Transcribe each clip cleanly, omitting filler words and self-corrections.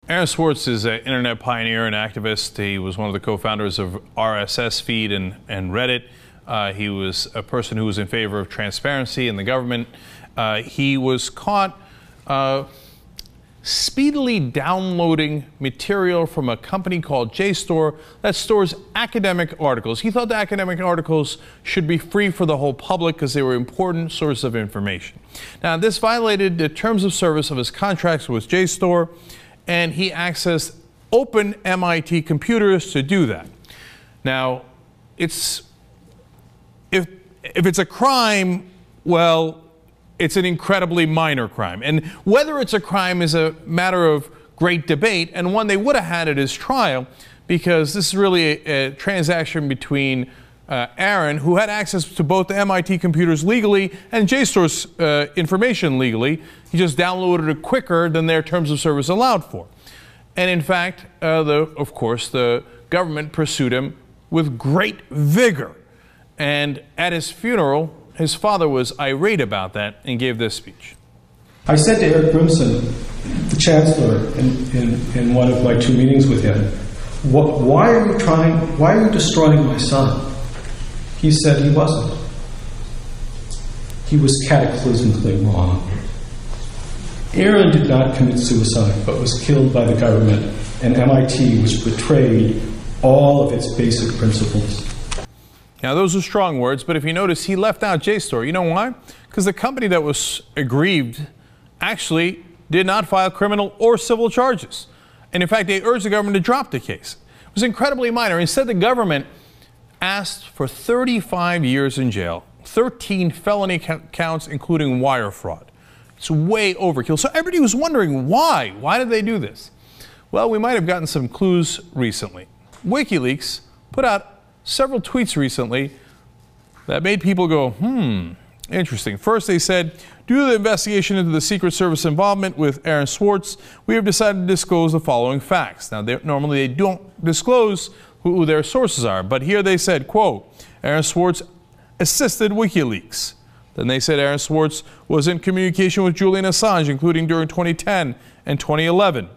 Aaron Swartz is an internet pioneer and activist. He was one of the co-founders of RSS Feed and Reddit. He was a person who was in favor of transparency in the government. He was caught speedily downloading material from a company called JSTOR that stores academic articles. He thought the academic articles should be free for the whole public because they were important source of information. Now, this violated the terms of service of his contracts with JSTOR, and he accessed open MIT computers to do that. Now, if it's a crime, well, it's an incredibly minor crime. And whether it's a crime is a matter of great debate, and one they would have had at his trial, because this is really a transaction between Aaron, who had access to both the MIT computers legally and JSTOR's information legally. He just downloaded it quicker than their terms of service allowed for. And in fact, of course, the government pursued him with great vigor. And at his funeral, his father was irate about that and gave this speech. I said to Eric Brimson, the chancellor, in one of my 2 meetings with him, why are you destroying my son? He said he wasn't. He was cataclysmically wrong. Aaron did not commit suicide, but was killed by the government, and MIT was betrayed all of its basic principles. Now, those are strong words, but if you notice, he left out JSTOR. You know why? Because the company that was aggrieved actually did not file criminal or civil charges. And in fact, they urged the government to drop the case. It was incredibly minor. Instead, the government asked for 35 years in jail, 13 felony counts, including wire fraud. It's way overkill. So everybody was wondering why. Why did they do this? Well, we might have gotten some clues recently. Wikileaks put out several tweets recently that made people go, interesting. First, they said, due to the investigation into the Secret Service involvement with Aaron Swartz, we have decided to disclose the following facts. Now, normally they don't disclose who their sources are, but here they said, quote, Aaron Swartz assisted Wikileaks. Then they said Aaron Swartz was in communication with Julian Assange, including during 2010 and 2011.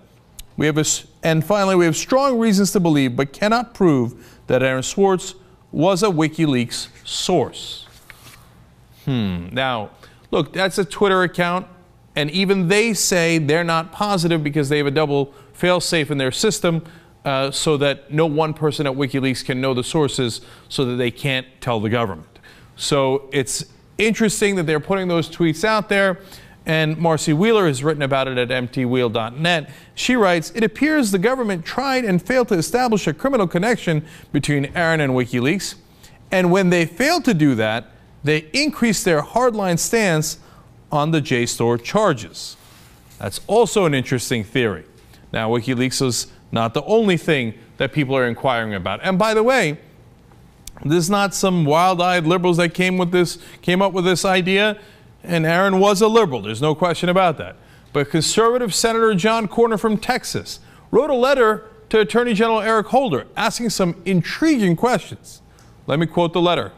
And finally, we have strong reasons to believe, but cannot prove, that Aaron Swartz was a Wikileaks source. Now, look, that's a Twitter account, and even they say they're not positive because they have a double fail-safe in their system so that no one person at Wikileaks can know the sources so that they can't tell the government. So it's interesting that they're putting those tweets out there. And Marcy Wheeler has written about it at mtwheel.net. She writes, it appears the government tried and failed to establish a criminal connection between Aaron and Wikileaks. And when they failed to do that, they increased their hardline stance on the JSTOR charges. That's also an interesting theory. Now, Wikileaks is not the only thing that people are inquiring about. And by the way, this is not some wild-eyed liberals that came up with this idea. And Aaron was a liberal, there's no question about that. But conservative Senator John Cornyn from Texas wrote a letter to Attorney General Eric Holder asking some intriguing questions. Let me quote the letter.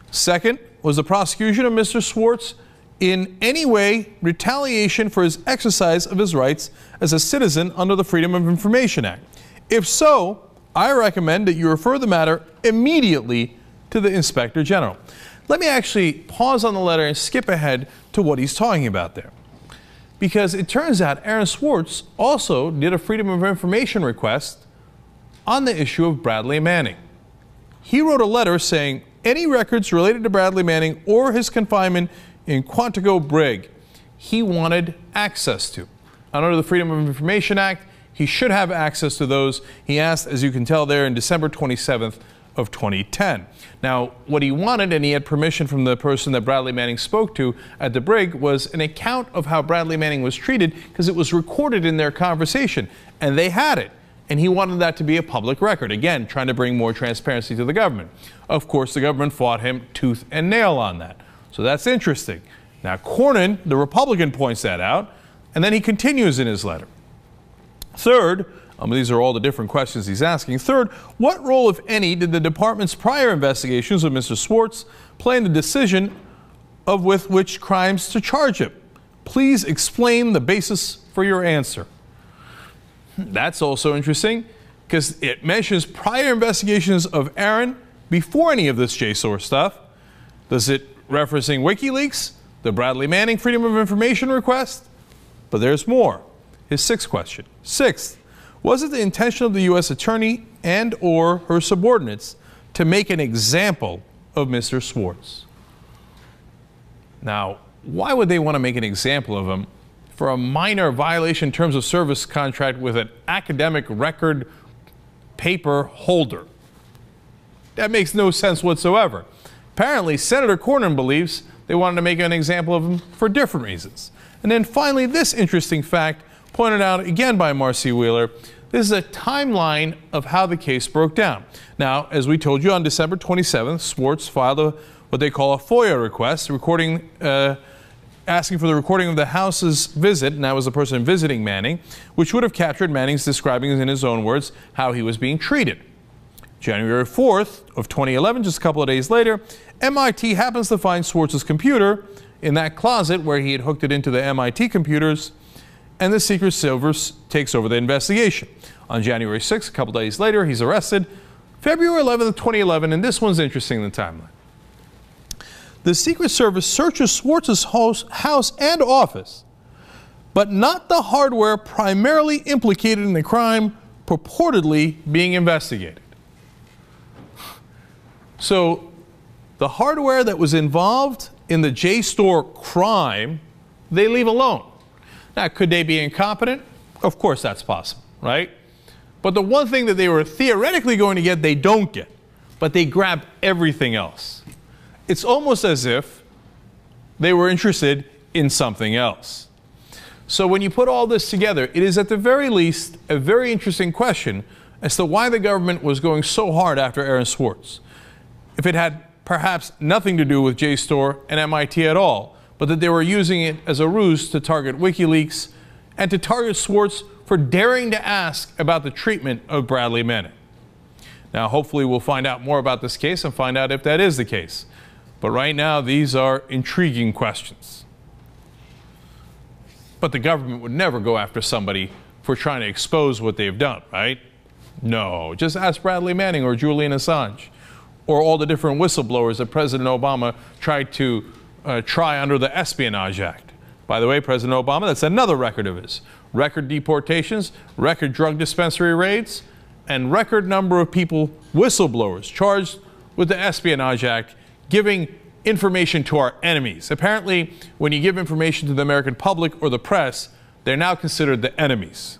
Second, was the prosecution of Mr. Swartz in any way retaliation for his exercise of his rights as a citizen under the Freedom of Information Act? If so, I recommend that you refer the matter immediately to the Inspector General. Let me actually pause on the letter and skip ahead to what he's talking about there. Because it turns out Aaron Swartz also did a Freedom of Information request on the issue of Bradley Manning. He wrote a letter saying any records related to Bradley Manning or his confinement in Quantico Brig he wanted access to. Under the Freedom of Information Act, he should have access to those. He asked, as you can tell there, in December 27th of 2010. Now, what he wanted, and he had permission from the person that Bradley Manning spoke to at the Brig, was an account of how Bradley Manning was treated because it was recorded in their conversation, and they had it. And he wanted that to be a public record, again, trying to bring more transparency to the government. Of course, the government fought him tooth and nail on that. So that's interesting. Now, Cornyn, the Republican, points that out, and then he continues in his letter. Third, these are all the different questions he's asking. Third, what role, if any, did the department's prior investigations of Mr. Swartz play in the decision of with which crimes to charge him? Please explain the basis for your answer. That's also interesting because it mentions prior investigations of Aaron before any of this JSTOR stuff. Does it referencing WikiLeaks, the Bradley Manning Freedom of Information request? But there's more. His sixth question. Sixth, was it the intention of the U.S. attorney and or her subordinates to make an example of Mr. Swartz? Now, why would they want to make an example of him for a minor violation in terms of service contract with an academic record paper holder? That makes no sense whatsoever. Apparently, Senator Cornyn believes they wanted to make an example of him for different reasons. And then finally, this interesting fact, pointed out again by Marcy Wheeler, this is a timeline of how the case broke down. Now, as we told you, on December 27th, Swartz filed what they call a FOIA request, asking for the recording of the House's visit, and that was the person visiting Manning, which would have captured Manning's describing, in his own words, how he was being treated. January 4th of 2011, just a couple of days later, MIT happens to find Swartz's computer in that closet where he had hooked it into the MIT computers, and the Secret Service takes over the investigation. On January 6th, a couple days later, he's arrested. February 11th of 2011, and this one's interesting in the timeline. The Secret Service searches Swartz's house and office, but not the hardware primarily implicated in the crime purportedly being investigated. So the hardware that was involved in the JSTOR crime, they leave alone. Now, could they be incompetent? Of course that's possible, right? But the one thing that they were theoretically going to get, they don't get. But they grab everything else. It's almost as if they were interested in something else. So when you put all this together, it is at the very least a very interesting question as to why the government was going so hard after Aaron Swartz. If it had perhaps nothing to do with JSTOR and MIT at all, but that they were using it as a ruse to target WikiLeaks and to target Swartz for daring to ask about the treatment of Bradley Manning. Now, hopefully we'll find out more about this case and find out if that is the case. But right now, these are intriguing questions. But the government would never go after somebody for trying to expose what they've done, right? No, just ask Bradley Manning or Julian Assange or all the different whistleblowers that President Obama tried to try under the Espionage Act. By the way, President Obama, that's another record of his. Record deportations, record drug dispensary raids, and record number of people, whistleblowers, charged with the Espionage Act, giving information to our enemies. Apparently, when you give information to the American public or the press, they're now considered the enemies.